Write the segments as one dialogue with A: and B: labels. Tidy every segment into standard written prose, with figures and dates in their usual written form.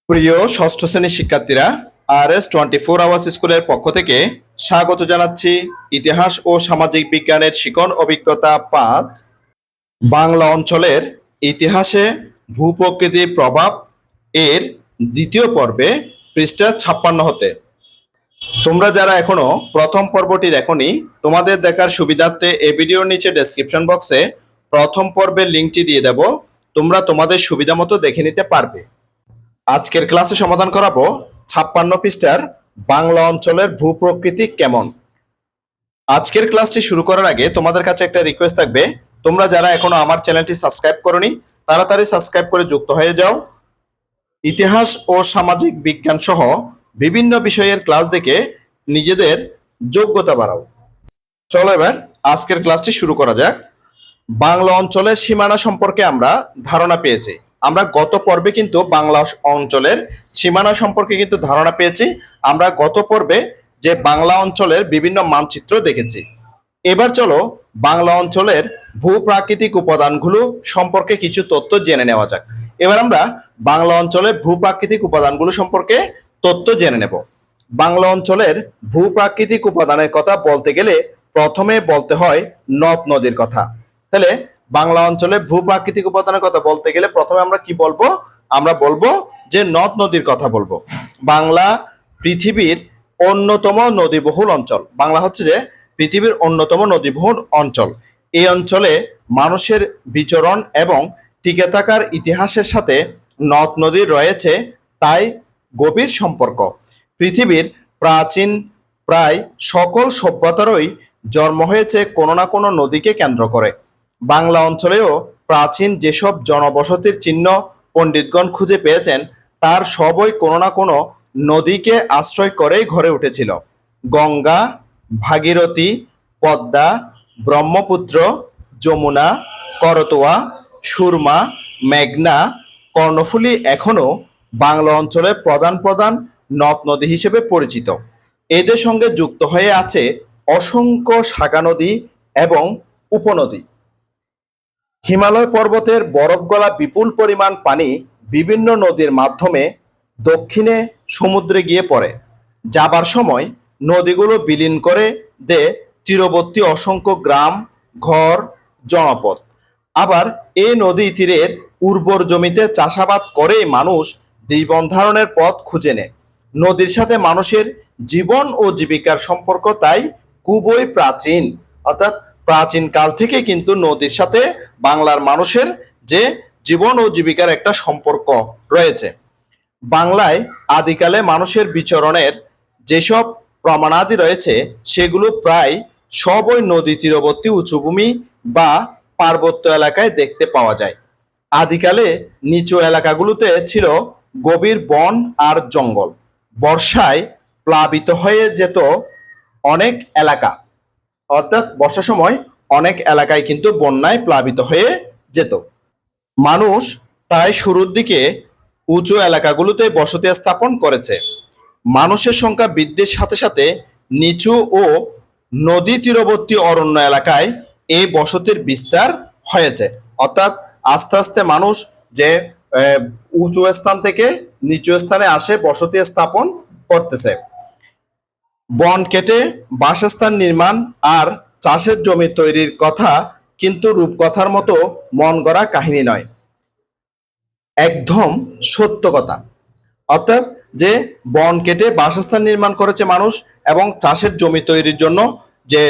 A: প্রিয় ষষ্ঠ শ্রেণীর শিক্ষার্থীরা, RS 24 আওয়ার্স স্কুলের পক্ষ থেকে স্বাগত জানাচ্ছি ইতিহাস ও সামাজিক বিজ্ঞানের শিখন অভিজ্ঞতা 5 বাংলা অঞ্চলের ইতিহাসে ভূপ্রকৃতির প্রভাব এর দ্বিতীয় পর্বে পৃষ্ঠা 56 হতে। তোমরা যারা এখনো প্রথম পর্বটি দেখোনি, তোমাদের দেখার সুবিধার্থে এই ভিডিওর নিচে ডেসক্রিপশন বক্সে প্রথম পর্বের লিঙ্কটি দিয়ে দেব, তোমরা তোমাদের সুবিধা মতো দেখে নিতে পারবে। আজকের ক্লাসে সমাধান করাবো 56 পৃষ্ঠার বাংলা অঞ্চলের ভূপ্রকৃতি কেমন। আজকের ক্লাসটি শুরু করার আগে তোমাদের কাছে একটা রিকোয়েস্ট থাকবে, তোমরা যারা এখনো আমার চ্যানেলটি সাবস্ক্রাইব করোনি তাড়াতাড়ি সাবস্ক্রাইব করে যুক্ত হয়ে যাও। ইতিহাস ও সামাজিক বিজ্ঞান সহ বিভিন্ন বিষয়ের ক্লাস দেখে নিজেদের যোগ্যতা বাড়াও। চলো এবার আজকের ক্লাসটি শুরু করা যাক। বাংলা অঞ্চলের সীমানা সম্পর্কে আমরা ধারণা পেয়েছি। আমরা গত পর্বে কিন্তু বাংলা অঞ্চলের সীমানা সম্পর্কে কিন্তু ধারণা পেয়েছি। আমরা গত পর্বে যে বাংলা অঞ্চলের বিভিন্ন মানচিত্র দেখেছি। এবার চলো বাংলা অঞ্চলের ভূপ্রাকৃতিক উপাদানগুলো সম্পর্কে কিছু তথ্য জেনে নেওয়া যাক। এবার আমরা বাংলা অঞ্চলের ভূপ্রাকৃতিক উপাদানগুলো সম্পর্কে তথ্য জেনে নেব। বাংলা অঞ্চলের ভূপ্রাকৃতিক উপাদানের কথা বলতে গেলে প্রথমে বলতে হয় নদ নদীর কথা। তাহলে বাংলা অঞ্চলে ভূপ্রাকৃতিক উপাদানের কথা বলতে গেলে প্রথমে আমরা কি বলবো? আমরা বলবো যে নদ নদীর কথা বলবো। বাংলা পৃথিবীর অন্যতম নদীবহুল অঞ্চল। বাংলা হচ্ছে যে পৃথিবীর অন্যতম নদীবহুল অঞ্চল। এই অঞ্চলে মানুষের বিচরণ এবং টিকে থাকার ইতিহাসের সাথে নদ নদীর রয়েছে তাই গভীর সম্পর্ক। পৃথিবীর প্রাচীন প্রায় সকল সভ্যতারই জন্ম হয়েছে কোনো না কোনো নদীকে কেন্দ্র করে। বাংলা অঞ্চলেও প্রাচীন যেসব জনবসতির চিহ্ন পণ্ডিতগণ খুঁজে পেয়েছেন তার সবই কোনো না কোনো নদীকে আশ্রয় করেই গড়ে উঠেছিল। গঙ্গা, ভাগীরথী, পদ্মা, ব্রহ্মপুত্র, যমুনা, করতোয়া, সুরমা, মেঘনা, কর্ণফুলী এখনো বাংলা অঞ্চলের প্রধান প্রধান নদ নদী হিসেবে পরিচিত। এদের সঙ্গে যুক্ত হয়ে আছে অসংখ্য শাখা নদী এবং উপনদী। হিমালয় পর্বতের বরফ গলা বিপুল পরিমাণ পানি বিভিন্ন নদীর মাধ্যমে দক্ষিণে সমুদ্রে গিয়ে পড়ে। যাবার সময় নদীগুলো বিলীন করে দেয় তীরবর্তী অসংখ্য গ্রাম, ঘর, জনপদ। আবার এই নদী তীরের উর্বর জমিতে চাষাবাদ করেই মানুষ জীবন ধারণের পথ খুঁজে নেয়। নদীর সাথে মানুষের জীবন ও জীবিকার সম্পর্ক তাই খুবই প্রাচীন। অর্থাৎ প্রাচীন কাল থেকে কিন্তু নদীর সাথে বাংলার মানুষের যে জীবন ও জীবিকার একটা সম্পর্ক রয়েছে। বাংলায় আদিকালে মানুষের বিচরণের যেসব প্রমাণাদি রয়েছে সেগুলো প্রায় সবই নদী তীরবর্তী উঁচুভূমি বা পার্বত্য এলাকায় দেখতে পাওয়া যায়। আদিকালে নিচু এলাকাগুলোতে ছিল গভীর বন আর জঙ্গল। বর্ষায় প্লাবিত হয়ে যেত অনেক এলাকা। অর্থাৎ বর্ষার সময় অনেক এলাকায় কিন্তু বন্যায় প্লাবিত হয়ে যেত। মানুষ তাই শুরুর দিকে উঁচু এলাকাগুলোতে বসতি স্থাপন করেছে। মানুষের সংখ্যা বৃদ্ধির সাথে সাথে নিচু ও নদী তীরবর্তী অরণ্য এলাকায় এই বসতির বিস্তার হয়েছে। অর্থাৎ আস্তে আস্তে মানুষ যে উঁচু স্থান থেকে নিচু স্থানে আসে বসতি স্থাপন করতেছে। বন কেটে বাসস্থান নির্মাণ আর চাষের জমি তৈরির কথা কিন্তু রূপকথার মতো মন গড়া কাহিনী নয়, একদম সত্য কথা। অর্থাৎ যে বন কেটে বাসস্থান নির্মাণ করেছে মানুষ এবং চাষের জমি তৈরির জন্য যে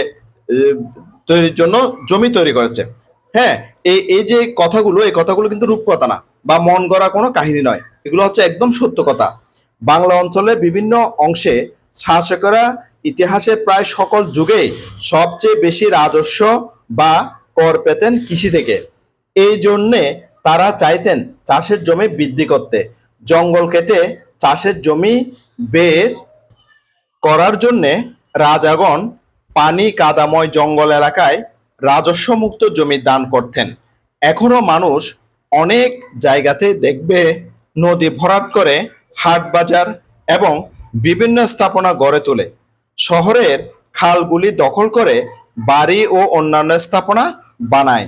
A: জমি তৈরি করেছে। হ্যাঁ, এই যে কথাগুলো, এই কথাগুলো কিন্তু রূপকথা না বা মন গড়া কোনো কাহিনী নয়, এগুলো হচ্ছে একদম সত্য কথা। বাংলা অঞ্চলের বিভিন্ন অংশে শাসকেরা ইতিহাসের প্রায় সকল যুগেই সবচেয়ে বেশি রাজস্ব বা কর পেতেন কৃষি থেকে। এই জন্যে তারা চাইতেন চাষের জমি বৃদ্ধি করতে। জঙ্গল কেটে চাষের জমি বের করার জন্যে রাজাগণ পানি কাদাময় জঙ্গল এলাকায় রাজস্ব মুক্ত জমি দান করতেন। এখনো মানুষ অনেক জায়গাতে দেখবে নদী ভরাট করে হাট বাজার এবং বিভিন্ন স্থাপনা গড়ে তোলে। শহরের খালগুলি দখল করে বাড়ি ও অন্যান্য স্থাপনা বানায়।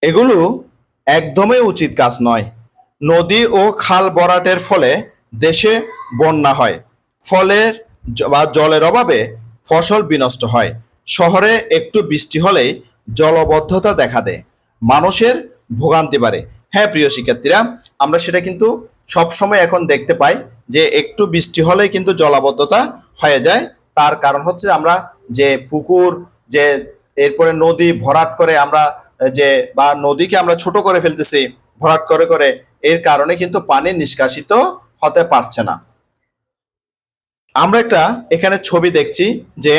A: এগুলো একদমই উচিত কাজ নয়। নদী ও খাল ভরাটের ফলে দেশে বন্যা হয়, ফলের বা জলের অভাবে ফসল বিনষ্ট হয়। শহরে একটু বৃষ্টি হলেই জলবদ্ধতা দেখা দেয়, মানুষের ভোগান্তি বাড়ে। হ্যাঁ প্রিয় শিক্ষার্থীরা, আমরা সেটা কিন্তু সবসময় এখন দেখতে পাই যে একটু বৃষ্টি হলেই কিন্তু জলাবদ্ধতা হয়ে যায়। তার কারণ হচ্ছে আমরা যে পুকুর, যে এরপরে নদী ভরাট করে আমরা যে বা নদীকে আমরা ছোট করে ফেলতেছি ভরাট করে করে, এর কারণে কিন্তু পানি নিষ্কাশিত হতে পারছে না। আমরা একটা এখানে ছবি দেখছি যে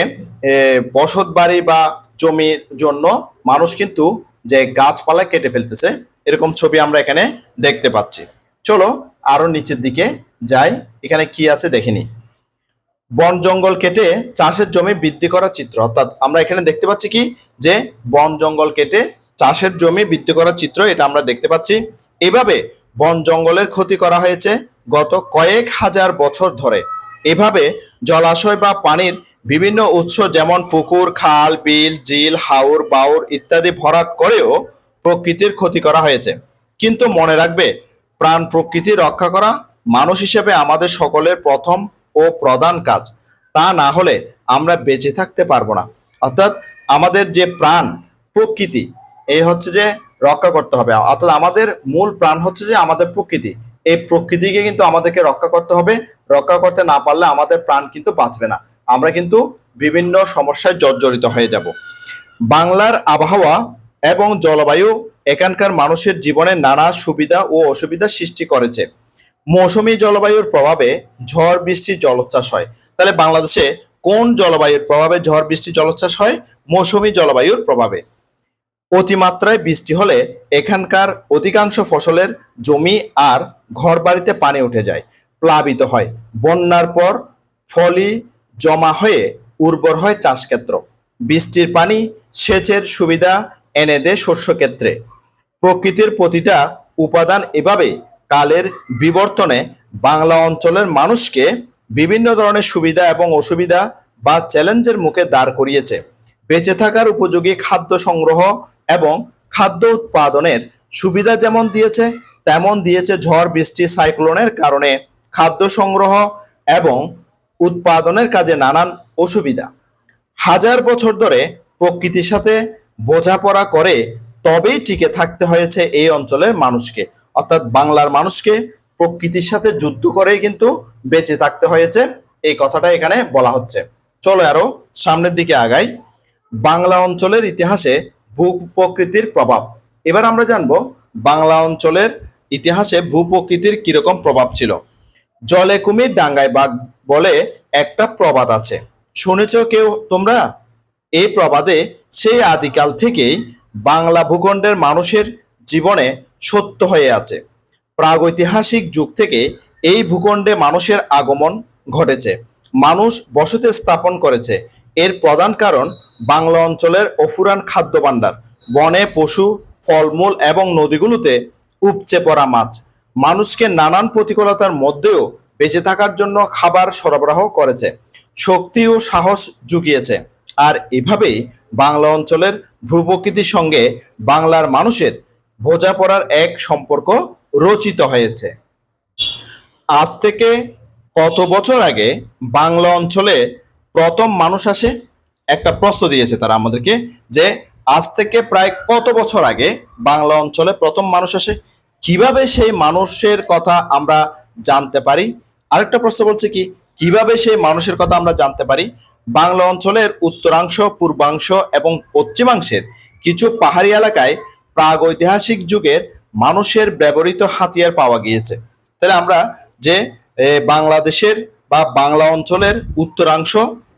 A: বসত বাড়ি বা জমির জন্য মানুষ কিন্তু যে গাছপালা কেটে ফেলতেছে, এরকম ছবি আমরা এখানে দেখতে পাচ্ছি। চলো আরো নিচের দিকে যাই, এখানে কি আছে দেখিনি। বন জঙ্গল কেটে চাষের জমি বৃদ্ধি করার চিত্র, অর্থাৎ আমরা এখানে দেখতে পাচ্ছি কি যে বন জঙ্গল কেটে চাষের জমি বৃদ্ধি করার চিত্র, এটা আমরা দেখতে পাচ্ছি। এভাবে বন জঙ্গলের ক্ষতি করা হয়েছে গত কয়েক হাজার বছর ধরে। এভাবে জলাশয় বা পানির বিভিন্ন উৎস যেমন পুকুর, খাল, বিল, ঝিল, হাওর, বাওর ইত্যাদি ভরাট করেও প্রকৃতির ক্ষতি করা হয়েছে। কিন্তু মনে রাখবে, প্রাণ প্রকৃতি রক্ষা করা মানুষ হিসেবে আমাদের সকলের প্রথম ও প্রধান কাজ। তা না হলে আমরা বেঁচে থাকতে পারবো না। অর্থাৎ আমাদের যে প্রাণ প্রকৃতি, এই হচ্ছে যে রক্ষা করতে হবে। অর্থাৎ আমাদের মূল প্রাণ হচ্ছে যে আমাদের প্রকৃতি, এই প্রকৃতিকে কিন্তু আমাদেরকে রক্ষা করতে হবে। রক্ষা করতে না পারলে আমাদের প্রাণ কিন্তু বাঁচবে না, আমরা কিন্তু বিভিন্ন সমস্যায় জর্জরিত হয়ে যাব। বাংলার আবহাওয়া এবং জলবায়ু এখানকার মানুষের জীবনে নানা সুবিধা ও অসুবিধা সৃষ্টি করেছে। মৌসুমী জলবায়ুর প্রভাবে ঝড় বৃষ্টি জলোচ্ছ্বাস হয়। তাহলে বাংলাদেশে কোন জলবায়ুর প্রভাবে ঝড় বৃষ্টি জলোচ্ছ্বাস হয়? মৌসুমী জলবায়ুর প্রভাবে। অতিমাত্রায় বৃষ্টি হলে এখানকার অধিকাংশ ফসলের জমি আর ঘরবাড়িতে পানি উঠে যায়, প্লাবিত হয়। বন্যার পর ফলি জমা হয়ে উর্বর হয় চাষক্ষেত্র। বৃষ্টির পানি সেচের সুবিধা এনে দেয় শস্যক্ষেত্রে। প্রকৃতির প্রতিটা উপাদান এভাবে কালের বিবর্তনে বাংলা অঞ্চলের মানুষকে বিভিন্ন ধরনের সুবিধা এবং অসুবিধা বা চ্যালেঞ্জের মুখে দাঁড় করিয়েছে। বেঁচে থাকার উপযোগী খাদ্য সংগ্রহ এবং খাদ্য উৎপাদনের সুবিধা যেমন দিয়েছে, তেমন দিয়েছে ঝড় বৃষ্টি সাইক্লোনের কারণে খাদ্য সংগ্রহ এবং উৎপাদনের কাজে নানান অসুবিধা। হাজার বছর ধরে প্রকৃতির সাথে বোঝাপড়া করে তবেই টিকে থাকতে হয়েছে এই অঞ্চলের মানুষকে। অর্থাৎ বাংলার মানুষকে প্রকৃতির সাথে যুদ্ধ করেই কিন্তু বেঁচে থাকতে হয়েছে, এই কথাটা এখানে বলা হচ্ছে। চলো আরো সামনের দিকে আগাই। বাংলা অঞ্চলের ইতিহাসে ভূপ্রকৃতির প্রভাব। এবার আমরা জানবো বাংলা অঞ্চলের ইতিহাসে ভূপ্রকৃতির কিরকম প্রভাব ছিল। জলে কুমির ডাঙ্গায় বাঘ বলে একটা প্রবাদ আছে, শুনেছ কেউ তোমরা? এই প্রবাদে সেই আদিকাল থেকেই বাংলা ভূখণ্ডের মানুষের জীবনে সত্য হয়ে আছে। প্রাগৈতিহাসিক যুগ থেকে এই ভূখণ্ডে মানুষের আগমন ঘটেছে, মানুষ বসতি স্থাপন করেছে। এর প্রধান কারণ বাংলা অঞ্চলের অফুরান খাদ্য ভাণ্ডার, বনে পশু, ফলমূল এবং নদীগুলোতে উপচে পড়া মাছ মানুষকে নানান প্রতিকূলতার মধ্যেও বেঁচে থাকার জন্য খাবার সরবরাহ করেছে, শক্তি ও সাহস জুগিয়েছে। আর এভাবেই বাংলা অঞ্চলের ভূপ্রকৃতির সঙ্গে বাংলার মানুষের বোঝাপড়ার এক সম্পর্ক রচিত হয়েছে। আজ থেকে কত বছর আগে বাংলা অঞ্চলে প্রথম মানুষ আসে? একটা প্রশ্ন দিয়েছে তারা আমাদেরকে যে আজ থেকে প্রায় কত বছর আগে বাংলা অঞ্চলে প্রথম মানুষ আসে, কিভাবে সেই মানুষের কথা আমরা জানতে পারি? আরেকটা প্রশ্ন বলছে কি, কিভাবে সেই মানুষের কথা আমরা জানতে পারি? বাংলা অঞ্চলের উত্তরাংশ, পূর্বাংশ এবং পশ্চিমাংশের কিছু পাহাড়ি এলাকায় প্রাগৈতিহাসিক যুগের মানুষের ব্যবহৃত হাতিয়ার পাওয়া গিয়েছে। তাহলে আমরা যে বাংলাদেশের বা বাংলা অঞ্চলের উত্তরাংশ,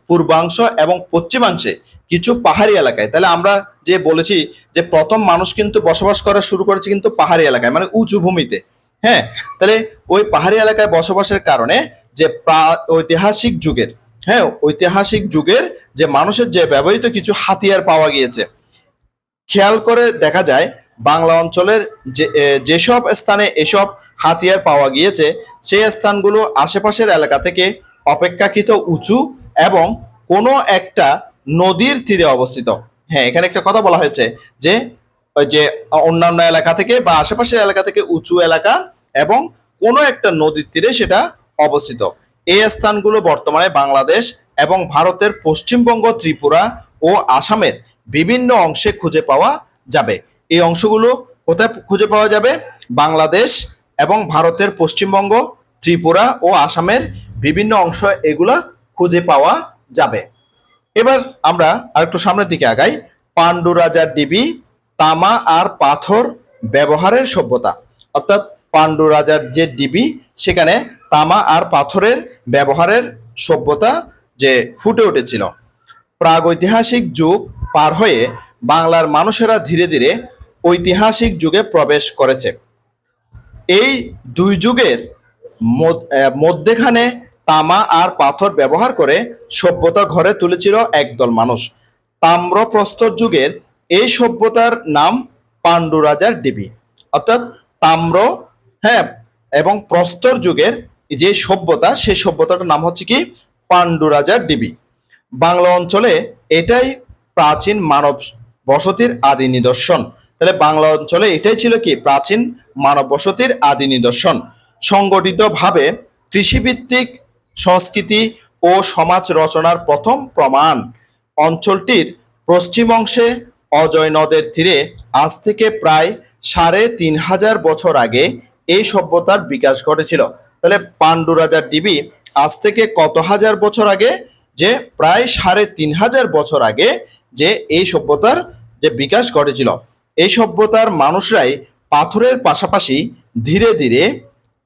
A: পূর্বাংশ এবং পশ্চিমাংশে কিছু পাহাড়ি এলাকায়, তাহলে আমরা যে বলেছি যে প্রথম মানুষ কিন্তু বসবাস করা শুরু করেছে কিন্তু পাহাড়ি এলাকায়, মানে উঁচু ভূমিতে। হ্যাঁ, তাহলে ওই পাহাড়ি এলাকায় বসবাসের কারণে যে ঐতিহাসিক যুগের, হ্যাঁ ঐতিহাসিক যুগের যে মানুষের যে ব্যবহৃত কিছু হাতিয়ার পাওয়া গিয়েছে, খেয়াল করে দেখা যায় বাংলা অঞ্চলের যেসব স্থানে এসব হাতিয়ার পাওয়া গিয়েছে সেই স্থানগুলো আশেপাশের এলাকা থেকে অপেক্ষাকৃত উঁচু এবং কোনো একটা নদীর তীরে অবস্থিত। হ্যাঁ, এখানে একটা কথা বলা হয়েছে যে ওই যে অন্যান্য এলাকা থেকে বা আশেপাশের এলাকা থেকে উঁচু এলাকা এবং কোনো একটা নদীর তীরে সেটা অবস্থিত। এই স্থানগুলো বর্তমানে বাংলাদেশ এবং ভারতের পশ্চিমবঙ্গ, ত্রিপুরা ও আসামের বিভিন্ন অংশে খুঁজে পাওয়া যাবে। এই অংশগুলো কোথায় খুঁজে পাওয়া যাবে? বাংলাদেশ এবং ভারতের পশ্চিমবঙ্গ, ত্রিপুরা ও আসামের বিভিন্ন অংশ এগুলা খুঁজে পাওয়া যাবে। এবার আমরা আরেকটু সামনের দিকে আগাই। পাণ্ডু রাজার ডিবি, তামা আর পাথর ব্যবহারের সভ্যতা। অর্থাৎ পাণ্ডু রাজার যে ডিবি, সেখানে তামা আর পাথরের ব্যবহারের সভ্যতা যে ফুটে উঠেছিল। প্রাগৈতিহাসিক যুগ পার হয়ে বাংলার মানুষেরা ধীরে ধীরে ঐতিহাসিক যুগে প্রবেশ করেছে। এই দুই যুগের মধ্যেখানে তামা আর পাথর ব্যবহার করে সভ্যতা গড়ে তুলেছিল একদল মানুষ। তাম্রপ্রস্তর যুগের এই সভ্যতার নাম পাণ্ডু রাজার ডিবি। অর্থাৎ তাম্র, হ্যাঁ, এবং প্রস্তর যুগের যে সভ্যতা, সেই সভ্যতাটার নাম হচ্ছে কি? পাণ্ডু রাজার ডিবি। বাংলা অঞ্চলে এটাই প্রাচীন মানব বসতির আদি নিদর্শন। তাহলে বাংলা অঞ্চলে এটাই ছিল কি? প্রাচীন মানব বসতির আদি নিদর্শন। সংগঠিতভাবে কৃষিভিত্তিক সংস্কৃতি ও সমাজ রচনার প্রথম প্রমাণ। অঞ্চলটির পশ্চিম অংশে অজয় নদের তীরে আজ থেকে প্রায় ৩,৫০০ বছর আগে এই সভ্যতার বিকাশ ঘটেছিল। তাহলে পাণ্ডু রাজার ডিবি আজ থেকে কত হাজার বছর আগে? যে প্রায় ৩,৫০০ বছর আগে যে এই সভ্যতার যে বিকাশ ঘটেছিল। এই সভ্যতার মানুষরাই পাথরের পাশাপাশি ধীরে ধীরে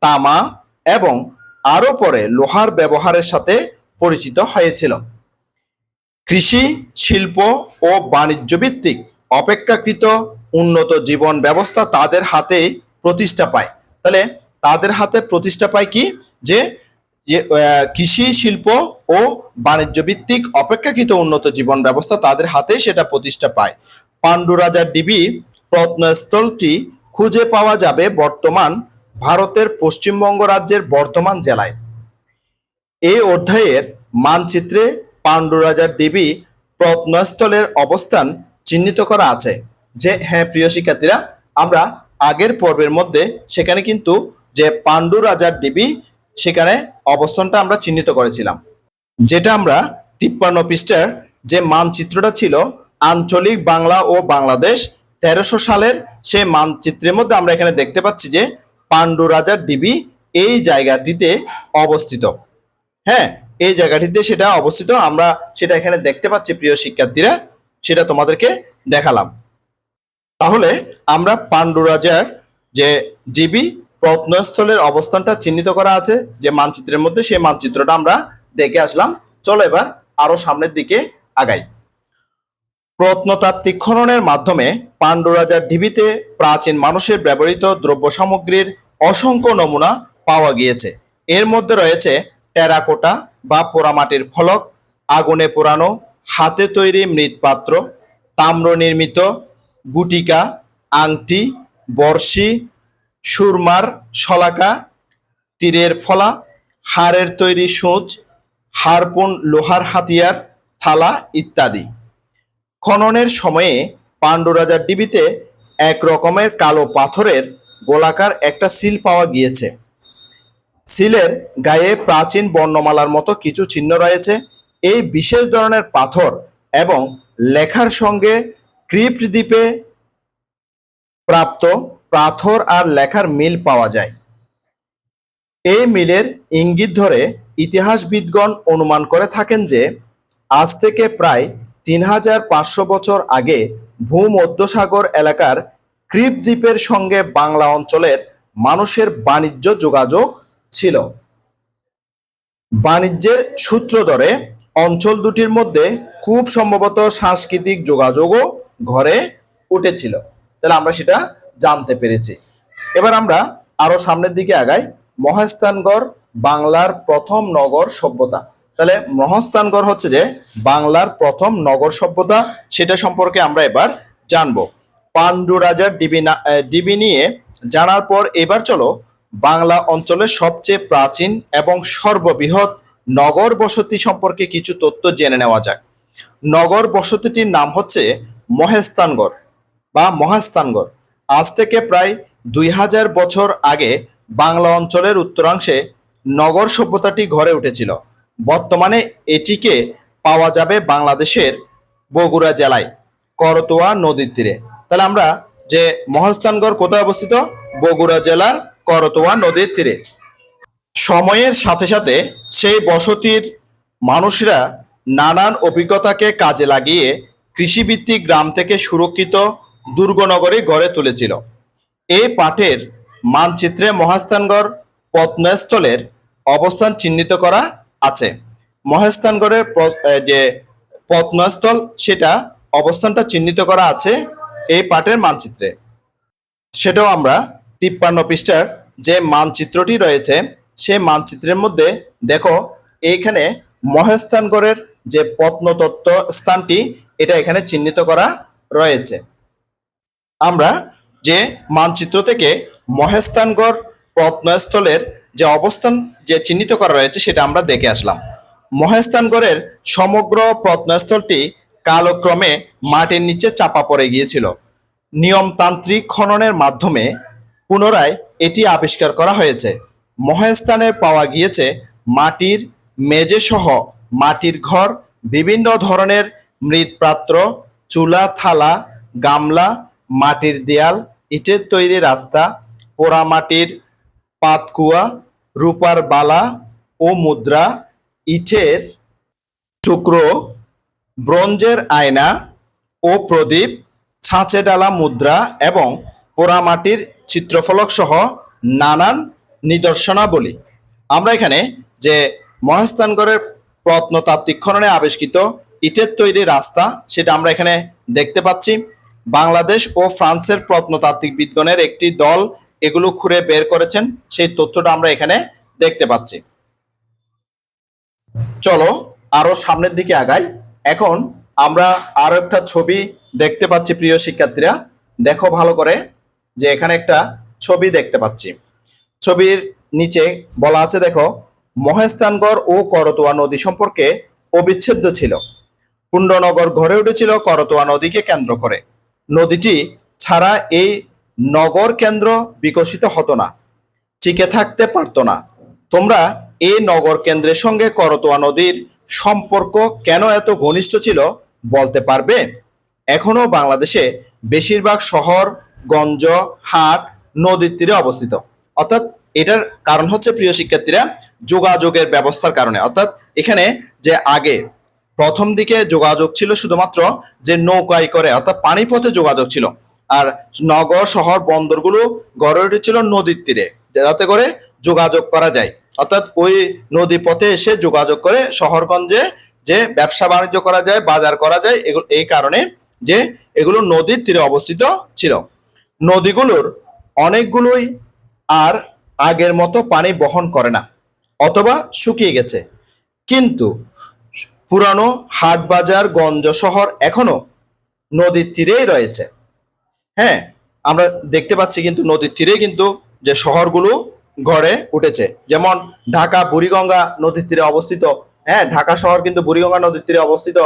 A: তামা এবং আরো পরে লোহার ব্যবহারের সাথে পরিচিত হয়েছিল। কৃষি, শিল্প ও বাণিজ্য ভিত্তিক অপেক্ষাকৃত উন্নত জীবন ব্যবস্থা তাদের হাতে প্রতিষ্ঠা পায়। তাহলে তাদের হাতে প্রতিষ্ঠা পায় কি? যে কৃষি, শিল্প ও বাণিজ্য ভিত্তিক অপেক্ষাকৃত উন্নত জীবন ব্যবস্থা তাদের হাতে সেটা প্রতিষ্ঠা পায়। পাণ্ডু রাজার ডিবি প্রত্নস্থলটি খুঁজে পাওয়া যাবে বর্তমান ভারতের পশ্চিমবঙ্গ রাজ্যের বর্ধমান জেলায়। এই অধ্যায়ের মানচিত্রে পাণ্ডু রাজার ডিবি প্রত্নস্থলের অবস্থান চিহ্নিত করা আছে। যে হ্যাঁ প্রিয় শিক্ষার্থীরা, আমরা আগের পর্বের মধ্যে সেখানে কিন্তু যে পাণ্ডু রাজার ডিবি, সেখানে অবস্থানটা আমরা চিহ্নিত করেছিলাম। যেটা আমরা ৫৩ পৃষ্ঠার যে মানচিত্রটা ছিল আঞ্চলিক বাংলা ও বাংলাদেশ ১৩০০ সালের, সে মানচিত্রের মধ্যে আমরা এখানে দেখতে পাচ্ছি যে পাণ্ডু রাজার ডিবি এই জায়গাটিতে অবস্থিত। হ্যাঁ, এই জায়গাটিতে সেটা অবস্থিত, আমরা সেটা এখানে দেখতে পাচ্ছি প্রিয় শিক্ষার্থীরা, সেটা তোমাদেরকে দেখালাম। তাহলে আমরা পাণ্ডু রাজার যে ডিবি প্রত্নস্থলের অবস্থানটা চিহ্নিত করা আছে যে মানচিত্রের মধ্যে, সেই মানচিত্রটা আমরা দেখে আসলাম। চলো এবার আরো সামনের দিকে আগাই। প্রত্নতাত্ত্বিক খননের মাধ্যমে পাণ্ডু রাজার ঢিবিতে প্রাচীন মানুষের ব্যবহৃত দ্রব্য সামগ্রীর অসংখ্য নমুনা পাওয়া গিয়েছে। এর মধ্যে রয়েছে টেরাকোটা বা পোড়ামাটির ফলক, আগুনে পোড়ানো হাতে তৈরি মৃৎপাত্র, তাম্র নির্মিত গুটিকা, আংটি, বর্ষি, সুরমার শলাকা, তীরের ফলা, হাড়ের তৈরি সূঁচ, হারপুন, লোহার হাতিয়ার, থালা ইত্যাদি। খননের সময়ে পাণ্ডু রাজার ডিবিতে এক রকমের কালো পাথরের গোলাকার একটা সিল পাওয়া গিয়েছে। সিলের গায়ে প্রাচীন বর্ণমালার মতো কিছু চিহ্ন রয়েছে। এই বিশেষ ধরনের পাথর এবং লেখার সঙ্গে ক্রিপ্ট দ্বীপে প্রাপ্ত পাথর আর লেখার মিল পাওয়া যায়। এই মিলের ইঙ্গিত ধরে ইতিহাসবিদগণ অনুমান করে থাকেন যে আজ থেকে প্রায় ৩৫০০ বছর আগে ভূমধ্যসাগর এলাকার ক্রিপ্ট দ্বীপের সঙ্গে বাংলা অঞ্চলের মানুষের বাণিজ্য যোগাযোগ ছিল। বাণিজ্যের সূত্র ধরে অঞ্চল দুটির মধ্যে খুব সম্ভবত সাংস্কৃতিক যোগাযোগও গড়ে উঠেছিল। তাহলে আমরা সেটা জানতে পেরেছি। এবার আমরা আরো সামনের দিকে আগাই। মহাস্থানগড় বাংলার প্রথম নগর সভ্যতা। তাহলে মহাস্থানগড় হচ্ছে যে বাংলার প্রথম নগর সভ্যতা, সেটা সম্পর্কে আমরা এবার জানবো। পাণ্ডু রাজার ডিবি নিয়ে জানার পর এবার চলো বাংলা অঞ্চলের সবচেয়ে প্রাচীন এবং সর্ববৃহৎ নগর বসতি সম্পর্কে কিছু তথ্য জেনে নেওয়া যাক। নগর বসতিটির নাম হচ্ছে মহেস্থানগড় বা মহাস্থানগড়। আজ থেকে প্রায় ২০০০ বছর আগে বাংলা অঞ্চলের উত্তরাংশে নগর সভ্যতাটি গড়ে উঠেছিল। বর্তমানে এটিকে পাওয়া যাবে বাংলাদেশের বগুড়া জেলায় করতোয়া নদীর তীরে। তাহলে আমরা যে মহাস্থানগড় কোথায় অবস্থিত? বগুড়া জেলার করতোয়া নদীর তীরে। সময়ের সাথে সাথে সেই বসতির মানুষরা নানান অভিজ্ঞতাকে কাজে লাগিয়ে কৃষিভিত্তিক গ্রাম থেকে সুরক্ষিত দুর্গনগরী গড়ে তুলেছিল। এই পাঠের মানচিত্রে মহাস্থানগড় প্রত্নস্থলের অবস্থান চিহ্নিত করা আছে। মহাস্থানগড়ের যে প্রত্নস্থল সেটা অবস্থানটা চিহ্নিত করা আছে এই পাঠের মানচিত্রে। সেটাও আমরা 53 পৃষ্ঠার যে মানচিত্রটি রয়েছে সেই মানচিত্রের মধ্যে দেখো এইখানে মহাস্থানগড়ের যে প্রত্নতত্ত্ব স্থানটি এটা এখানে চিহ্নিত করা রয়েছে। আমরা যে মানচিত্র থেকে মহাস্থানগড় প্রত্নস্থলের যে অবস্থান যে চিহ্নিত করা রয়েছে সেটা আমরা দেখে আসলাম। মহাস্থানগড়ের সমগ্র প্রত্নস্থলটি কালক্রমে মাটির নিচে চাপা পড়ে গিয়েছিল। নিয়মতান্ত্রিক খননের মাধ্যমে পুনরায় এটি আবিষ্কার করা হয়েছে। মহাস্থানে পাওয়া গিয়েছে মাটির মেঝেসহ মাটির ঘর, বিভিন্ন ধরনের মৃৎপাত্র, চুলা, থালা, গামলা, মাটির দেয়াল, ইটের তৈরি রাস্তা, পোড়ামাটির পাতকুয়া, রূপার বালা ও মুদ্রা, ইটের টুকরো, ব্রোঞ্জের আয়না ও প্রদীপ, ছাঁচে ডালা মুদ্রা এবং পোড়ামাটির চিত্রফলক সহ নানান নিদর্শনাবলী। আমরা এখানে যে মহাস্থানগড়ের প্রত্নতাত্ত্বিক খননে আবিষ্কৃত ইটের তৈরি রাস্তা সেটা আমরা এখানে দেখতে পাচ্ছি। বাংলাদেশ ও ফ্রান্সের প্রত্নতাত্ত্বিক বিদ্গণের একটি দল এগুলো খুঁড়ে বের করেছেন, সেই তথ্যটা আমরা এখানে দেখতে পাচ্ছি। চলো আরো সামনের দিকে আগাই। এখন আমরা আরো একটা ছবি দেখতে পাচ্ছি প্রিয় শিক্ষার্থীরা, দেখো ভালো করে যে এখানে একটা ছবি দেখতে পাচ্ছি। ছবির নিচে বলা আছে দেখো, মহাস্থানগড় ও করতোয়া নদী সম্পর্কে অবিচ্ছেদ্য ছিল। পুণ্ডনগর গড়ে উঠেছিল করতোয়া নদীকে কেন্দ্র করে। নদীটি ছাড়া এই নগর কেন্দ্র বিকশিত হতো না, টিকে থাকতে পারতো না। তোমরা এই নগর কেন্দ্রের সঙ্গে করতোয়া নদীর সম্পর্ক কেন এত ঘনিষ্ঠ ছিল বলতে পারবে? এখনো বাংলাদেশে বেশিরভাগ শহর, গঞ্জ, হাট নদীর তীরে অবস্থিত। অর্থাৎ এটার কারণ হচ্ছে প্রিয় শিক্ষার্থীরা যোগাযোগের ব্যবস্থার কারণে। অর্থাৎ এখানে যে আগে প্রথম দিকে যোগাযোগ ছিল শুধুমাত্র যে নৌকায় করে, অর্থাৎ পানিপথে যোগাযোগ ছিল, আর নগর শহর বন্দরগুলো গড়ে উঠেছিল নদীর তীরে যাতে করে যোগাযোগ করা যায়। অর্থাৎ ওই নদী পথে এসে যোগাযোগ করে শহরগঞ্জে যে ব্যবসা বাণিজ্য করা যায়, বাজার করা যায়, এগুলো এই কারণে যে এগুলো নদীর তীরে অবস্থিত ছিল। নদীগুলোর অনেকগুলোই আর আগের মতো পানি বহন করে না অথবা শুকিয়ে গেছে, কিন্তু পুরানো হাট বাজার গঞ্জ শহর এখনো নদীর তীরেই রয়েছে। হ্যাঁ, আমরা দেখতে পাচ্ছি কিন্তু নদীর তীরে কিন্তু যে শহরগুলো গড়ে উঠেছে, যেমন ঢাকা বুড়িগঙ্গা নদীর তীরে অবস্থিত। হ্যাঁ, ঢাকা শহর কিন্তু বুড়িগঙ্গা নদীর তীরে অবস্থিত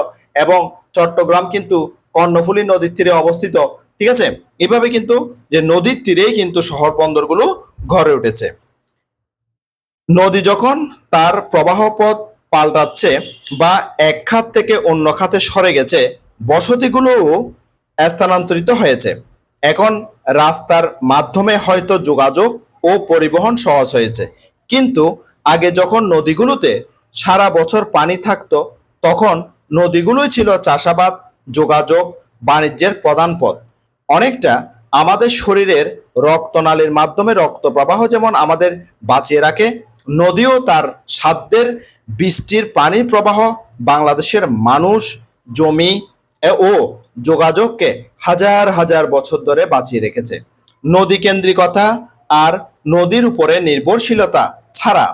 A: এবং চট্টগ্রাম কিন্তু কর্ণফুলী নদীর তীরে অবস্থিত। ঠিক আছে, এভাবে কিন্তু যে নদীর তীরেই কিন্তু শহর বন্দরগুলো গড়ে উঠেছে। নদী যখন তার প্রবাহ পথ পাল্টাচ্ছে বা এক খাত থেকে অন্য খাতে সরে গেছে, বসতিগুলোও স্থানান্তরিত হয়েছে। এখন রাস্তার মাধ্যমে হয়তো যোগাযোগ ও পরিবহন সহজ হয়েছে, কিন্তু আগে যখন নদীগুলোতে সারা বছর পানি থাকতো তখন নদীগুলোই ছিল চাষাবাদ, যোগাযোগ, বাণিজ্যের প্রধান পথ। অনেকটা আমাদের শরীরের রক্তনালীর মাধ্যমে রক্ত প্রবাহ যেমন আমাদের বাঁচিয়ে রাখে, নদীও তার সাধ্যের বৃষ্টির পানি প্রবাহ বাংলাদেশের মানুষ, জমি ও যোগাযোগকে হাজার হাজার বছর ধরে বাঁচিয়ে রেখেছে। নদী কেন্দ্রিকতা আর নদীর উপরে নির্ভরশীলতা ছাড়া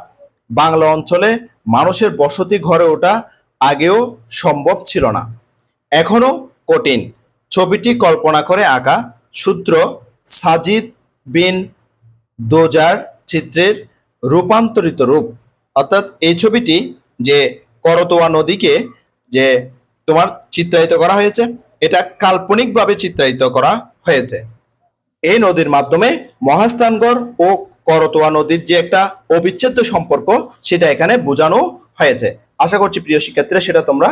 A: বাংলা অঞ্চলে মানুষের বসতি গড়ে ওঠা আগেও সম্ভব ছিল না, এখনো কঠিন। ছবিটি কল্পনা করে আঁকা। সূত্র সাজিদ বিন দোজার চিত্রের রূপান্তরিত রূপ। অর্থাৎ এই ছবিটি যে করতোয়া নদীকে যে তোমার চিত্রায়িত করা হয়েছে, এটা কাল্পনিকভাবে চিত্রায়িত করা হয়েছে। এই নদীর মাধ্যমে মহাস্থানগড় ও করতোয়া নদীর যে একটা অবিচ্ছেদ্য সম্পর্ক সেটা এখানে বোঝানো হয়েছে। আশা করছি প্রিয় শিক্ষার্থীরা সেটা তোমরা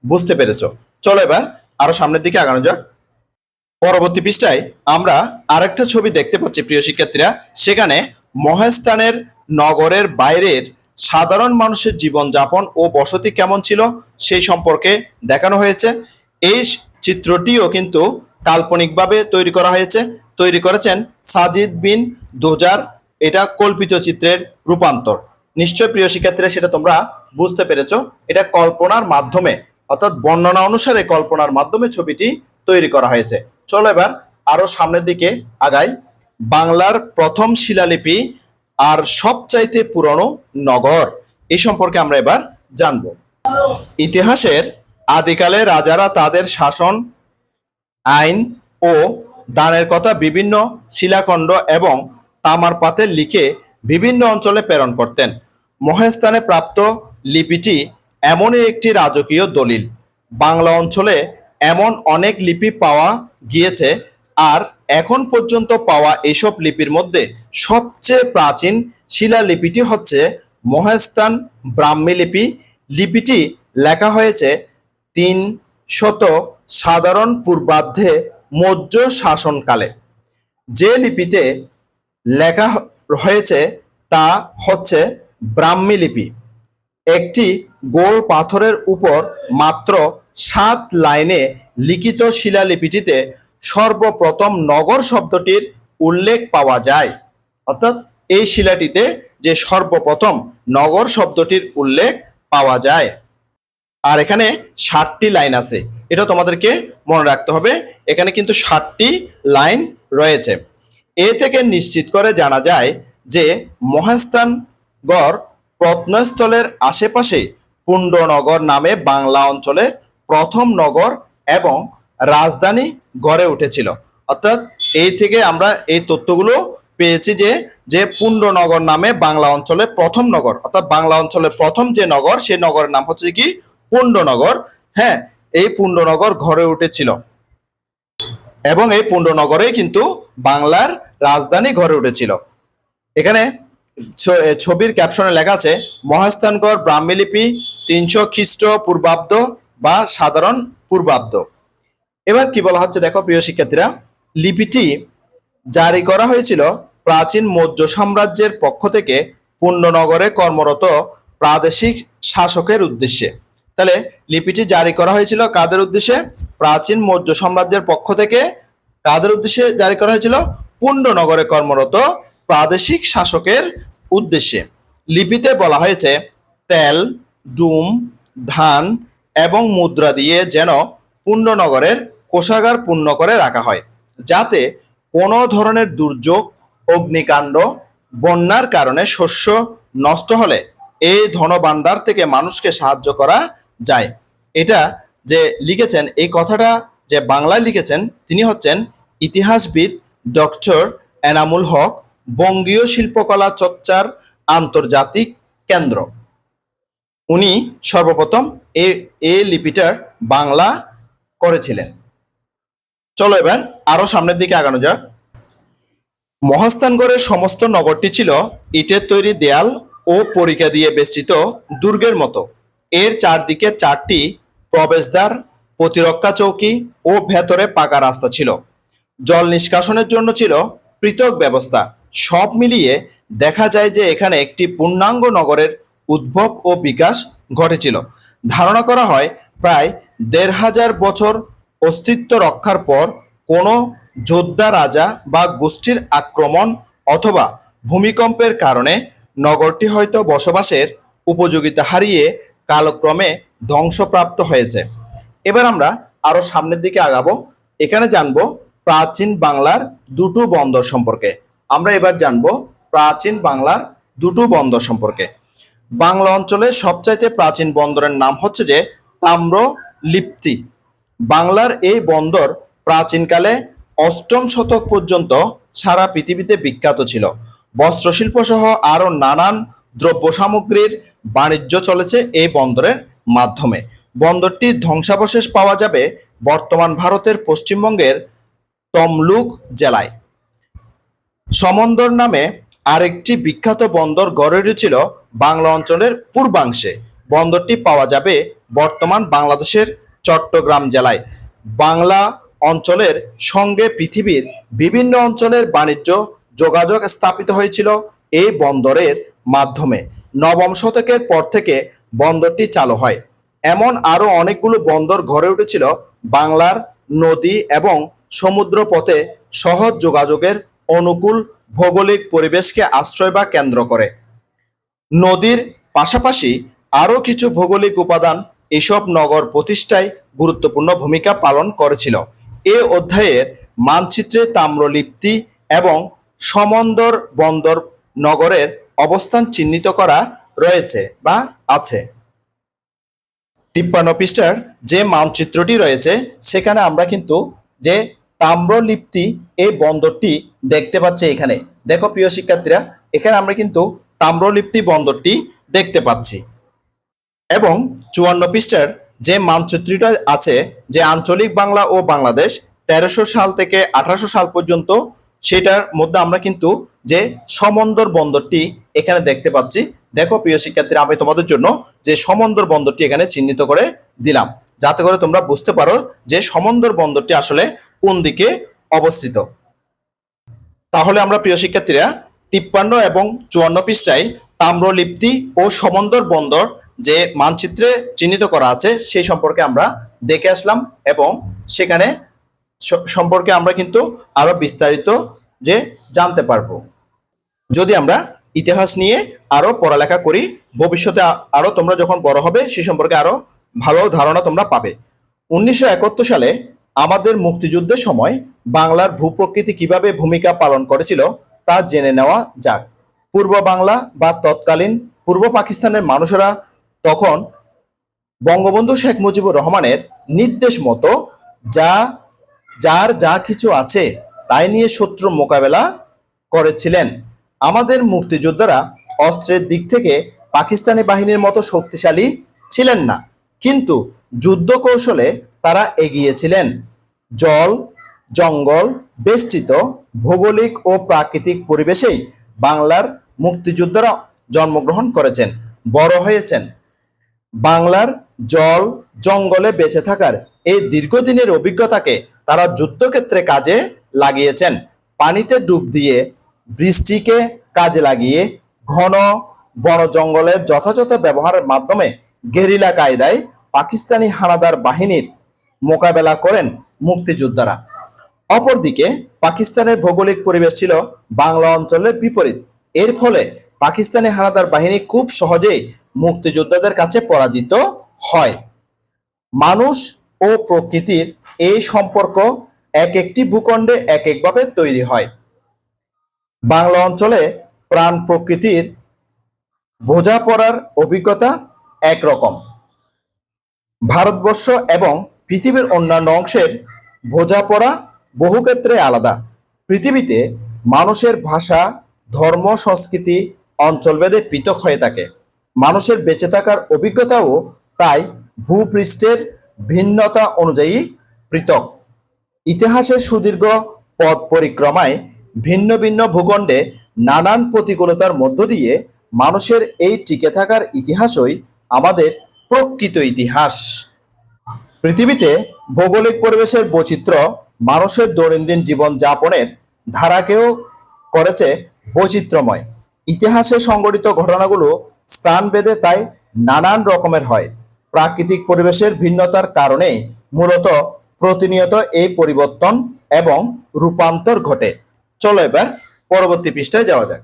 A: বুঝতে পেরেছো। চলো এবার আরো সামনের দিকে আগানো যাক। পরবর্তী পৃষ্ঠায় আমরা আরেকটা ছবি দেখতে পাচ্ছি প্রিয় শিক্ষার্থীরা, সেখানে মহাস্থানের নগরের বাইরের সাধারণ মানুষের জীবনযাপন ও বসতি কেমন ছিল সেই সম্পর্কে দেখানো হয়েছে। এই চিত্রটিও কিন্তু কাল্পনিকভাবে তৈরি করা হয়েছে, তৈরি করেছেন সাজিদ বিন দোজার। এটা কল্পিত চিত্রের রূপান্তর। নিশ্চয় প্রিয় শিক্ষার্থীরা সেটা তোমরা বুঝতে পেরেছো, এটা কল্পনার মাধ্যমে অর্থাৎ বর্ণনা অনুসারে কল্পনার মাধ্যমে ছবিটি তৈরি করা হয়েছে। চলো এবার আরো সামনের দিকে আগাই। বাংলার প্রথম শিলালিপি আর সবচাইতে পুরনো নগর এই সম্পর্কে আমরা এবার জানব। ইতিহাসের আদিকালে রাজারা তাদের শাসন, আইন ও দানের কথা বিভিন্ন শিলাখণ্ড এবং তামার পাতে লিখে বিভিন্ন অঞ্চলে প্রেরণ করতেন। মহাস্থানে প্রাপ্ত লিপিটি এমনই একটি রাজকীয় দলিল। বাংলা অঞ্চলে এমন অনেক লিপি পাওয়া গিয়েছে, আর এখন পর্যন্ত পাওয়া এইসব লিপির মধ্যে সবচেয়ে প্রাচীন শিলালিপিটি হচ্ছে মহাস্থান ব্রাহ্মী লিপি। লিপিটি লেখা হয়েছে 300 সাধারণ পূর্বাব্দে মৌর্য শাসনকালে। যে লিপিতে লেখা হয়েছে তা হচ্ছে ব্রাহ্মী লিপি। একটি গোল পাথরের উপর মাত্র 7 লাইনে লিখিত শিলালিপিটিতে সর্বপ্রথম নগর শব্দটির উল্লেখ পাওয়া যায়। অর্থাৎ এই শিলাটিতে যে সর্বপ্রথম নগর শব্দটির উল্লেখ পাওয়া যায়। আর এখানে 7টি লাইন আছে, এটা তোমাদেরকে মনে রাখতে হবে। এখানে কিন্তু 7টি লাইন রয়েছে। এ থেকে নিশ্চিত করে জানা যায় যে মহাস্থানগড় প্রত্নস্থলের আশেপাশে পুণ্ডনগর নামে বাংলা অঞ্চলের প্রথম নগর এবং রাজধানী গড়ে উঠেছিল। অর্থাৎ এই থেকে আমরা এই তথ্যগুলো পেয়েছি যে যে পুণ্ডনগর নামে বাংলা অঞ্চলের প্রথম নগর, অর্থাৎ বাংলা অঞ্চলের প্রথম যে নগর সেই নগরের নাম হচ্ছে কি পুণ্ডনগর। হ্যাঁ, এই পুণ্ডনগর গড়ে উঠেছিল এবং এই পুণ্ডনগরেই কিন্তু বাংলার রাজধানী গড়ে উঠেছিল। এখানে ছবির ক্যাপশনে লেখা আছে মহাস্থানগড় ব্রাহ্মী লিপি 300 খ্রিস্ট পূর্বাব্দ বা সাধারণ পূর্বাব্দ। এবার কি বলা হচ্ছে দেখো প্রিয় শিক্ষার্থীরা, লিপিটি জারি করা হয়েছিল প্রাচীন মৌর্য সাম্রাজ্যের পক্ষ থেকে পুণ্ডনগরে কর্মরত প্রাদেশিক শাসকের উদ্দেশ্যে। তাহলে লিপিটি জারি করা হয়েছিল কাদের উদ্দেশ্যে? প্রাচীন মৌর্য সাম্রাজ্যের পক্ষ থেকে। কাদের উদ্দেশ্যে জারি করা হয়েছিল? পুণ্ডনগরে কর্মরত প্রাদেশিক শাসকের উদ্দেশ্যে। লিপিতে বলা হয়েছে তেল, ডুম, ধান এবং মুদ্রা দিয়ে যেন পুণ্ডনগরের কোষাগার পূর্ণ করে রাখা হয়, যাতে কোনো ধরনের দুর্যোগ, অগ্নিকাণ্ড, বন্যার কারণে শস্য নষ্ট হলে এই ধনভাণ্ডার থেকে মানুষকে সাহায্য করা যায়। এটা যে লিখেছেন, এই কথাটা যে বাংলায় লিখেছেন তিনি হচ্ছেন ইতিহাসবিদ ডক্টর এনামুল হক, বঙ্গীয় শিল্পকলা চর্চার আন্তর্জাতিক কেন্দ্র। উনি সর্বপ্রথম এই লিপিটার বাংলা করেছিলেন। চলো এবার আরো সামনের দিকে আগানো যাক। মহাস্থানগড়ের সমস্ত নগরটি ছিল ইটের তৈরি দেয়াল ও পরিখা দিয়ে বেষ্টিত দুর্গের মতো। এর চারদিকে 4টি প্রবেশদ্বার, প্রতিরক্ষা চৌকি ও ভেতরে পাকা রাস্তা ছিল। জল নিষ্কাশনের জন্য ছিল পৃথক ব্যবস্থা। সব মিলিয়ে দেখা যায় যে এখানে একটি পূর্ণাঙ্গ নগরের উদ্ভব ও বিকাশ ঘটেছিল। ধারণা করা হয় প্রায় 1500 বছর অস্তিত্ব রক্ষার পর কোনো যোদ্ধা, রাজা বা গোষ্ঠীর আক্রমণ অথবা ভূমিকম্পের কারণে নগরটি হয়তো বসবাসের উপযোগিতা হারিয়ে কালক্রমে ধ্বংসপ্রাপ্ত হয়েছে। এবার আমরা আরো সামনের দিকে আগাবো। এখানে জানবো প্রাচীন বাংলার দুটো বন্দর সম্পর্কে। আমরা এবার জানবো প্রাচীন বাংলার দুটো বন্দর সম্পর্কে। বাংলা অঞ্চলের সবচাইতে প্রাচীন বন্দরের নাম হচ্ছে যে তাম্রলিপ্তি। বাংলার এই বন্দর প্রাচীনকালে 8ম শতক পর্যন্ত সারা পৃথিবীতে বিখ্যাত ছিল। বস্ত্রশিল্প সহ আরো নানান দ্রব্য সামগ্রীর বাণিজ্য চলেছে এই বন্দরের মাধ্যমে। বন্দরটির ধ্বংসাবশেষ পাওয়া যাবে বর্তমান ভারতের পশ্চিমবঙ্গের তমলুক জেলায়। সমন্দর নামে আরেকটি বিখ্যাত বন্দর গড়ে উঠেছিল বাংলা অঞ্চলের পূর্বাংশে। বন্দরটি পাওয়া যাবে বর্তমান বাংলাদেশের চট্টগ্রাম জেলায়। বাংলা অঞ্চলের সঙ্গে পৃথিবীর বিভিন্ন অঞ্চলের বাণিজ্য যোগাযোগ স্থাপিত হয়েছিল এই বন্দরের মাধ্যমে। নবম শতকের পর থেকে বন্দরটি চালু হয়। এমন আরো অনেকগুলো বন্দর গড়ে উঠেছিল বাংলার নদী এবং সমুদ্র পথে সহজ যোগাযোগের অনুকূল ভৌগোলিক পরিবেশকে আশ্রয় বা কেন্দ্র করে। নদীর পাশাপাশি আরও কিছু ভৌগোলিক উপাদান এসব নগর প্রতিষ্ঠায় গুরুত্বপূর্ণ ভূমিকা পালন করেছিল। এ অধ্যায়ের মানচিত্রে তাম্রলিপ্তি এবং সমন্দর বন্দর নগরের অবস্থান চিহ্নিত করা রয়েছে বা আছে। 53 পৃষ্ঠার যে মানচিত্রটি রয়েছে সেখানে আমরা কিন্তু যে তাম্রলিপ্তি এই বন্দরটি দেখতে পাচ্ছি। এখানে দেখো প্রিয় শিক্ষার্থীরা, এখানে আমরা কিন্তু তাম্রলিপ্তি বন্দরটি দেখতে পাচ্ছি। এবং 54 পৃষ্ঠার যে মানচিত্রটা আছে, যে আঞ্চলিক বাংলা ও বাংলাদেশ 1300 সাল থেকে 1800 সাল পর্যন্ত, সেটার মধ্যে আমরা কিন্তু যে সমন্দর বন্দরটি এখানে দেখতে পাচ্ছি। দেখো প্রিয় শিক্ষার্থীরা, আমি তোমাদের জন্য যে সমন্দর বন্দরটি এখানে চিহ্নিত করে দিলাম, যাতে করে তোমরা বুঝতে পারো যে সমন্দর বন্দরটি আসলে কোন দিকে অবস্থিত। তাহলে আমরা প্রিয় শিক্ষার্থীরা 53 এবং 54 পৃষ্ঠায় তাম্রলিপ্তি ও সমন্দর বন্দর যে মানচিত্রে চিহ্নিত করা আছে সেই সম্পর্কে আমরা দেখে আসলাম, এবং সেখানে সম্পর্কে আমরা কিন্তু আরো বিস্তারিত যে জানতে পারবো। যদি আমরা ইতিহাস নিয়ে আরো পড়ালেখা করি, ভবিষ্যতে আরো তোমরা যখন বড় হবে সে সম্পর্কে আরো ভালো ধারণা তোমরা পাবে। 1971 সালে আমাদের মুক্তিযুদ্ধের সময় বাংলার ভূপ্রকৃতি কিভাবে ভূমিকা পালন করেছিল তা জেনে নেওয়া যাক। পূর্ব বাংলা বা তৎকালীন পূর্ব পাকিস্তানের মানুষেরা তখন বঙ্গবন্ধু শেখ মুজিবুর রহমানের নির্দেশ মতো যার যা কিছু আছে তাই নিয়ে শত্রু মোকাবেলা করেছিলেন। আমাদের মুক্তিযোদ্ধারা অস্ত্রের দিক থেকে পাকিস্তানি বাহিনীর মতো শক্তিশালী ছিলেন না, কিন্তু যুদ্ধ কৌশলে তারা এগিয়েছিলেন। জল জঙ্গল বেষ্টিত ভৌগোলিক ও প্রাকৃতিক পরিবেশেই বাংলার মুক্তিযোদ্ধারা জন্মগ্রহণ করেছেন, বড় হয়েছেন। বাংলার জল জঙ্গলে বেঁচে থাকার এই দীর্ঘদিনের অভিজ্ঞতাকে তারা যুদ্ধক্ষেত্রে কাজে লাগিয়েছেন। পানিতে ডুব দিয়ে, বৃষ্টিকে কাজে লাগিয়ে, ঘন বন জঙ্গলের যথাযথ ব্যবহারের মাধ্যমে গেরিলা কায়দায় পাকিস্তানি হানাদার বাহিনীর মোকাবেলা করেন মুক্তিযোদ্ধারা। অপরদিকে পাকিস্তানের ভৌগোলিক পরিবেশ ছিল বাংলা অঞ্চলের বিপরীত। এর ফলে পাকিস্তানি হানাদার বাহিনী খুব সহজেই মুক্তিযোদ্ধাদের কাছে পরাজিত হয়। মানুষ ও প্রকৃতির এই সম্পর্ক এক একটি ভূখণ্ডে এক একভাবে তৈরি হয়। বাংলা অঞ্চলে প্রাণ প্রকৃতির বোঝাপড়ার অভিজ্ঞতা একরকম। ভারতবর্ষ এবং পৃথিবীর অন্যান্য অংশের বোঝাপড়া বহু ক্ষেত্রে আলাদা। পৃথিবীতে মানুষের ভাষা, ধর্ম, সংস্কৃতি অঞ্চলভেদে পৃথক হয়ে থাকে। মানুষের বেঁচে থাকার অভিজ্ঞতাও তাই ভূপৃষ্ঠের ভিন্নতা অনুযায়ী পৃথক। ইতিহাসের সুদীর্ঘ পথ পরিক্রমায় ভিন্ন ভিন্ন ভূখণ্ডে নানান প্রতিকূলতার মধ্য দিয়ে মানুষের এই টিকে থাকার ইতিহাসই আমাদের প্রকৃত ইতিহাস। পৃথিবীতে ভৌগোলিক পরিবেশের বৈচিত্র্য মানুষের দৈনন্দিন জীবন যাপনের ধারাকেও করেছে বৈচিত্র্যময়। ইতিহাসে সংঘটিত ঘটনাগুলো স্থানভেদে তাই নানান রকমের হয়। প্রাকৃতিক পরিবেশের ভিন্নতার কারণেই মূলত প্রতিনিয়ত এই পরিবর্তন এবং রূপান্তর ঘটে। চলো এবার পরবর্তী পৃষ্ঠায় যাওয়া যাক।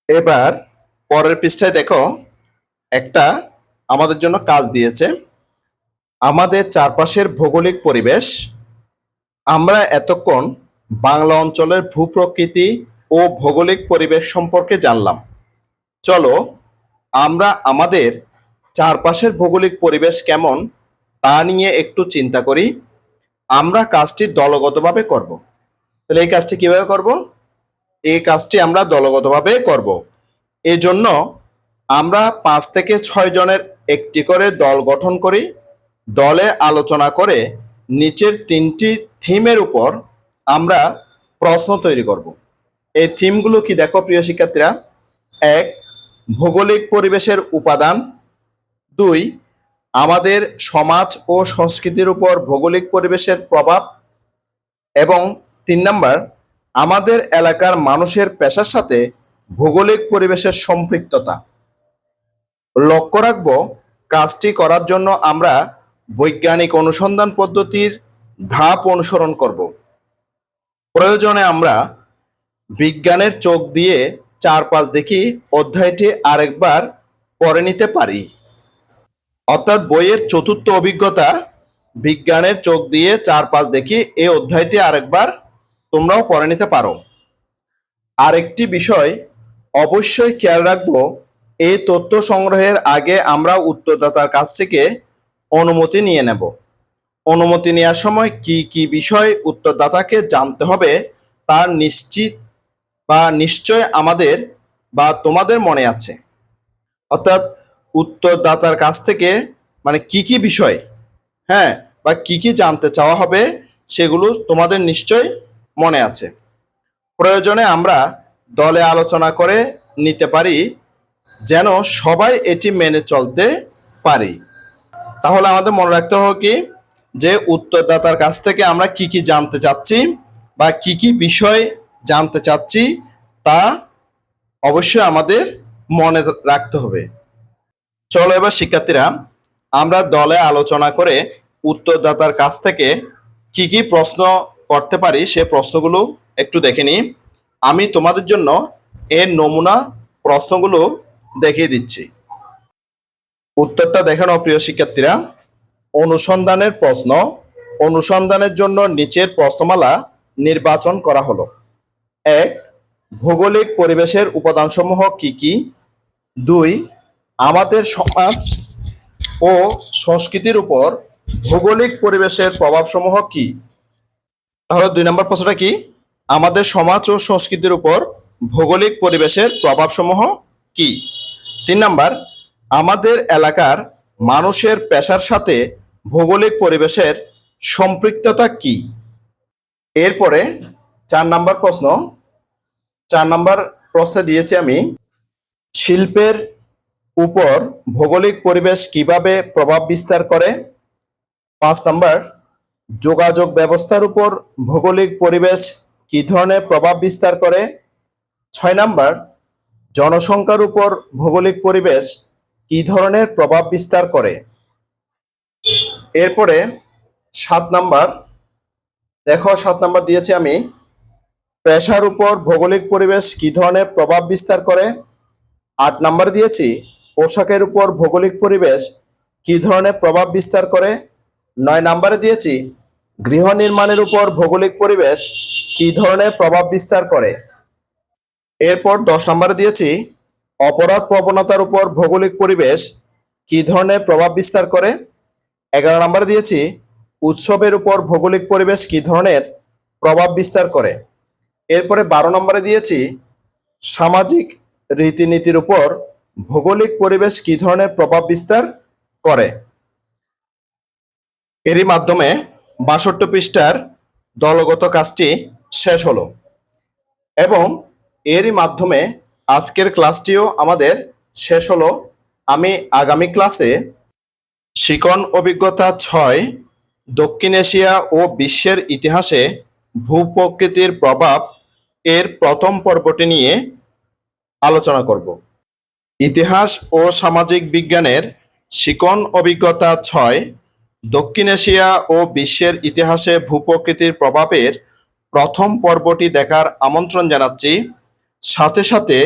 A: এবার পরের পৃষ্ঠায় দেখো, একটা আমাদের জন্য কাজ দিয়েছে, আমাদের চারপাশের ভৌগোলিক পরিবেশ। আমরা এতক্ষণ বাংলা অঞ্চলের ভূপ্রকৃতি ও ভৌগোলিক পরিবেশ সম্পর্কে জানলাম। চলো আমরা আমাদের চারপাশের ভৌগোলিক পরিবেশ কেমন তা নিয়ে একটু চিন্তা করি। আমরা কাজটি দলগতভাবে করব। তাহলে এই কাজটি কিভাবে করব? এই কাজটি আমরা দলগতভাবে করব। এই জন্য আমরা 5 থেকে 6 জনের একটি করে দল গঠন করি। দলে আলোচনা করে নিচের 3টি থিমের উপর আমরা প্রশ্ন তৈরি করব। এই থিমগুলো কি দেখো প্রিয় শিক্ষার্থীরা। এক, ভৌগোলিক পরিবেশের উপাদান। দুই, আমাদের সমাজ ও সংস্কৃতির উপর ভৌগোলিক পরিবেশের প্রভাব। এবং 3 নাম্বার, আমাদের এলাকার মানুষের পেশার সাথে ভৌগোলিক পরিবেশের সম্পৃক্ততা। লক্ষ্য রাখব, কাজটি করার জন্য আমরা বৈজ্ঞানিক অনুসন্ধান পদ্ধতির ধাপ অনুসরণ করব। প্রয়োজনে আমরা বিজ্ঞানের চোখ দিয়ে 4-5 দেখি অধ্যায়টি আরেকবার পড়ে নিতে পারি। অর্থাৎ বইয়ের চতুর্থ অভিজ্ঞতা, বিজ্ঞানের চোখ দিয়ে 4-5 দেখি এই অধ্যায়টি আরেকবার তোমরাও পড়ে নিতে পারো। আরেকটি বিষয় অবশ্যই খেয়াল রাখবো, এই তথ্য সংগ্রহের আগে আমরা উত্তরদাতার কাছ থেকে অনুমতি নিয়ে নেব। অনুমতি নেওয়ার সময় কি কি বিষয় উত্তরদাতাকে জানতে হবে তার নিশ্চয় আমাদের বা তোমাদের মনে আছে। অর্থাৎ উত্তরদাতার কাছ থেকে মানে কি কি বিষয়, হ্যাঁ, বা কি কি জানতে চাওয়া হবে সেগুলো তোমাদের নিশ্চয় মনে আছে। প্রয়োজনে আমরা দলে আলোচনা করে নিতে পারি যেন সবাই এটি মেনে চলতে পারি। তাহলে আমাদের মনে রাখতে হবে কি, যে উত্তরদাতার কাছ থেকে আমরা কি কি জানতে চাচ্ছি বা কি কি বিষয় জানতে চাচ্ছি তা অবশ্যই আমাদের মনে রাখতে হবে। চলো এবার শিক্ষার্থীরা আমরা দলে আলোচনা করে উত্তরদাতার কাছ থেকে কি কি প্রশ্ন করতে পারি সে প্রশ্নগুলো একটু দেখে নিই। আমি তোমাদের জন্য এর নমুনা প্রশ্নগুলো দেখিয়ে দিচ্ছি। উত্তরটা দেখে নাও প্রিয় শিক্ষার্থীরা। অনুসন্ধানের প্রশ্ন। অনুসন্ধানের জন্য নিচের প্রশ্নমালা নির্বাচন করা হলো। 1, ভৌগোলিক পরিবেশের উপাদানসমূহ কি কি। 2, আমাদের সমাজ ও সংস্কৃতির উপর ভৌগোলিক পরিবেশের প্রভাবসমূহ কি। তাহলে 2 নম্বর প্রশ্নটা কি, আমাদের সমাজ ও সংস্কৃতির উপর ভৌগোলিক পরিবেশের প্রভাবসমূহ কি। 3 নাম্বার, আমাদের এলাকার মানুষের পেশার সাথে ভৌগোলিক পরিবেশের সম্পৃক্ততা কি। এরপরে 4 নাম্বার প্রশ্ন। 4 নাম্বার প্রশ্নে দিয়েছি আমি, শিল্পের উপর ভৌগোলিক পরিবেশ কিভাবে প্রভাব বিস্তার করে। 5 নাম্বার, যোগাযোগ ব্যবস্থার উপর ভৌগোলিক পরিবেশ কি ধরনের প্রভাব বিস্তার করে। 6 নাম্বার, জনসংখ্যার উপর ভৌগোলিক পরিবেশ কি ধরনের প্রভাব বিস্তার করে। এরপরে 7 নাম্বার, দেখো 7 নাম্বার দিয়েছি আমি, পেশার উপর ভৌগোলিক পরিবেশ কি ধরনের প্রভাব বিস্তার করে। 8 নাম্বার দিয়েছি, পোশাকের উপর ভৌগোলিক পরিবেশ কি ধরনের প্রভাব বিস্তার করে। 9 নাম্বারে দিয়েছি, গৃহ নির্মাণের উপর ভৌগোলিক পরিবেশ কি ধরনের প্রভাব বিস্তার করে। এরপর 10 নাম্বারে দিয়েছি, অপরাধ প্রবণতার উপর ভৌগোলিক পরিবেশ কি ধরনের প্রভাব বিস্তার করে। 11 নাম্বারে দিয়েছি, উৎসবের উপর ভৌগোলিক পরিবেশ কি ধরনের প্রভাব বিস্তার করে। এরপরে 12 নম্বরে দিয়েছি, সামাজিক রীতিনীতির উপর ভৌগোলিক পরিবেশ কি ধরনের প্রভাব বিস্তার করে। এরই মাধ্যমে 62 পৃষ্ঠার দলগত কাজটি শেষ হলো এবং এরই মাধ্যমে আজকের ক্লাসটিও আমাদের শেষ হলো। আমি আগামী ক্লাসে শিকন অভিজ্ঞতা 6, দক্ষিণ এশিয়া ও বিশ্বের ইতিহাসে ভূপ্রকৃতির প্রভাব এর প্রথম পর্বটি নিয়ে আলোচনা করব। ইতিহাস ও সামাজিক বিজ্ঞানের শিকন অভিজ্ঞতা 6, দক্ষিণ এশিয়া ও বিশ্বের ইতিহাসে ভূপ্রকৃতির প্রভাবের প্রথম পর্বটি দেখার আমন্ত্রণ জানাচ্ছি। সাথে সাথে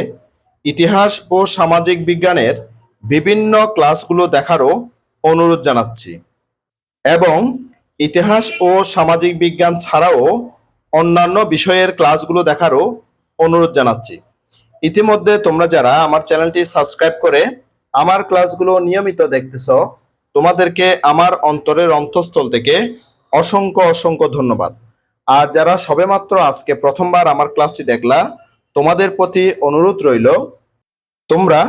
A: ইতিহাস ও সামাজিক বিজ্ঞানের বিভিন্ন ক্লাসগুলো দেখারও অনুরোধ জানাচ্ছি এবং ইতিহাস ও সামাজিক বিজ্ঞান ছাড়াও অন্যান্য বিষয়ের ক্লাসগুলো দেখারও অনুরোধ জানাচ্ছি। ইতিমধ্যে তোমরা যারা আমার চ্যানেলটি সাবস্ক্রাইব করে আমার ক্লাসগুলো নিয়মিত দেখতেছ, তোমাদেরকে আমার অন্তরের অন্তঃস্থল থেকে অসংখ্য অসংখ্য ধন্যবাদ। আর যারা সবেমাত্র আজকে প্রথমবার আমার ক্লাসটি দেখলা, তোমাদের প্রতি অনুরোধ রইল তোমরা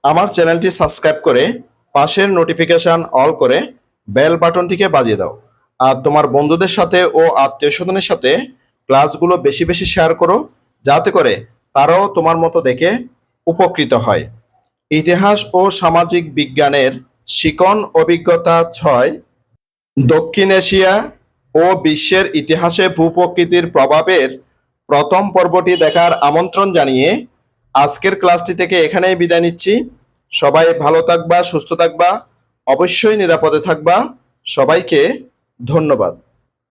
A: আমার চ্যানেলটি সাবস্ক্রাইব করে পাশের নোটিফিকেশন অল করে বেল বাটনটিকে বাজিয়ে দাও। আর তোমার বন্ধুদের সাথে ও আত্মীয় স্বজনের সাথে ক্লাসগুলো বেশি বেশি শেয়ার করো, যাতে করে তারাও তোমার মতো দেখে উপকৃত হয়। ইতিহাস ও সামাজিক বিজ্ঞানের শিকন অভিজ্ঞতা 6, দক্ষিণ এশিয়া ও বিশ্বের ইতিহাসে ভূপ্রকৃতির প্রভাবের প্রথম পর্বটি দেখার আমন্ত্রণ জানিয়ে আজকের ক্লাসটি থেকে এখানেই বিদায় নিচ্ছি। সবাই ভালো থাকবা, সুস্থ থাকবা, অবশ্যই নিরাপদে থাকবা। সবাইকে ধন্যবাদ।